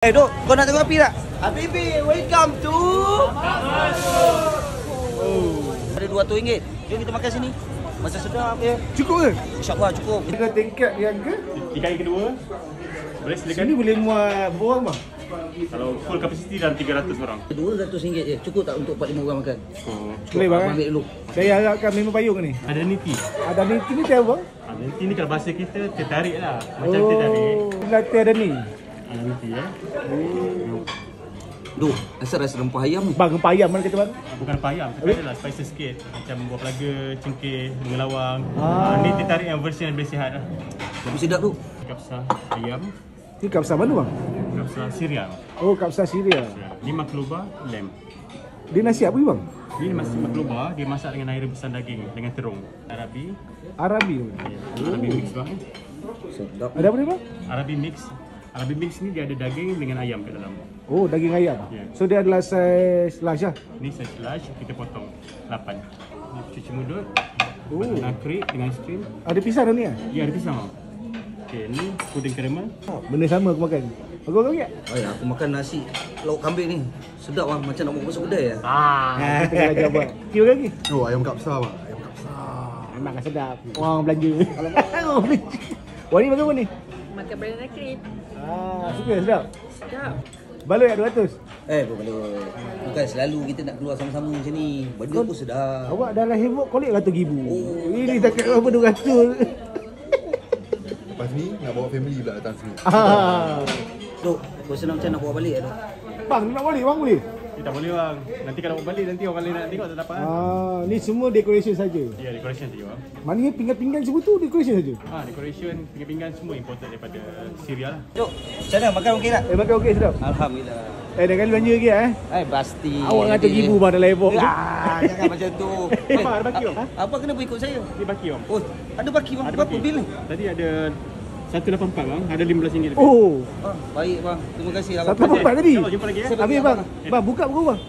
Dok, kau nak tengok api tak? Habibi, welcome to Ada RM200. Jom kita makan sini. Macam sedap ya. Cukup ke? InsyaAllah cukup. Dengan tingkat yang ke? Tiga hari kedua boleh silakan. Sini boleh muat berapa orang bang? Kalau full capacity dalam 300 orang. RM200 je. Cukup tak untuk 4-5 orang makan? Boleh bang. Abang ambil dulu. Saya harapkan memang payung ni. Ada niti. Ada ni ni tiap bang? Niti ni kalau bahasa kita tertarik lah. Macam tertarik. Latih ada ni. Niti ya. Duh, rasa rempah ayam ni. Bang rempah ayam mana kata bang? Bukan rempah ayam, tapi adalah spices sikit. Macam buah pelaga, cengkeh, bunga lawang. Ni tertarik yang versi yang lebih sihat lah. Tapi sedap tu. Kapsa ayam, Ni kapsa mana bang? kapsa sirial. Oh kapsa Syria. 5 kelubar lamb. Dia nasi apa bang? Ni masih 5 kelubar, dia masak dengan air rebusan daging dengan terung. Arabi. Arabi. Arabi mix bang. Sedap. Ada apa ni bang? Arabi mix. Arabi mix ni dia ada daging dengan ayam kat dalam. Oh daging ayam. Ya. So dia adalah saiz large lah. Ni size large, kita potong 8. Ni cuci mulut. Oh. Banana crepe dengan es krim. Ada pisang dalam ni ah? Ya, ada pisang. Okey, ni puding karamel. Benda sama aku makan. Aku tak? Oh ya, aku makan nasi lauk kambing ni. Sedap bang, macam nak buka masuk kedai ya. Ha, kita ajar buat. Kira lagi. Oh, ayam kapsa bang. Ayam kapsa. Memang kan sedap. Orang belanja. Orang belanja. Wah ni makan apa ni? Makan banana crepe. Suka sedap. Sedap. Baloi kat 200. Boleh. Bukan selalu kita nak keluar sama-sama macam ni. Benda pun sedap. Awak dah lah heboh kolek RM100,000. Oh, Ini tak kira apa 200. Lepas ni nak bawa family pula datang sini. Dok, kau senang macam nak bawa balik ya, Dok? Bang, nak balik bang boleh? Ni tak boleh bang. Nanti kalau balik nanti orang lain nak tengok tak dapat. Ni semua decoration saja. Ya, decoration saja bang. Maknanya pinggan-pinggan semua tu decoration saja. Decoration, pinggan-pinggan semua imported daripada Syria lah. Dok, macam mana? Makan okey tak? Makan okey sedap. Alhamdulillah. Dah kali belanja lagi Pasti. Awak kata RM1,000 bang dalam heboh. Jangan macam tu. Abang ada baki bang? Apa kenapa ikut saya? Ni baki bang. Oh, ada baki bang. Ada Berapa baki. bil ni? Tadi ada 184 bang, ada RM15 lebih. Oh, Baik bang. Terima kasih abang. satu empat tadi. Jom jumpa lagi ya. Saya Habis bagi bang. abang. Bang buka pukul bang.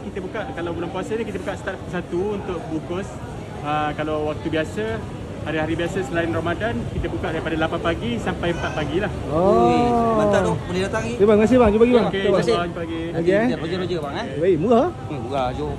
Kita buka kalau bulan puasa ni kita buka start pukul 1 untuk bungkus. Kalau waktu biasa, hari-hari biasa selain Ramadan, kita buka daripada 8 pagi sampai 4 pagi lah. Ui, mantap Dok. Boleh datang ni. Bang, terima kasih bang. Jumpa lagi bang. Okey, terima kasih. jumpa lagi. Nanti Okey, biar roger-roger bang Baik, murah. Murah, jom.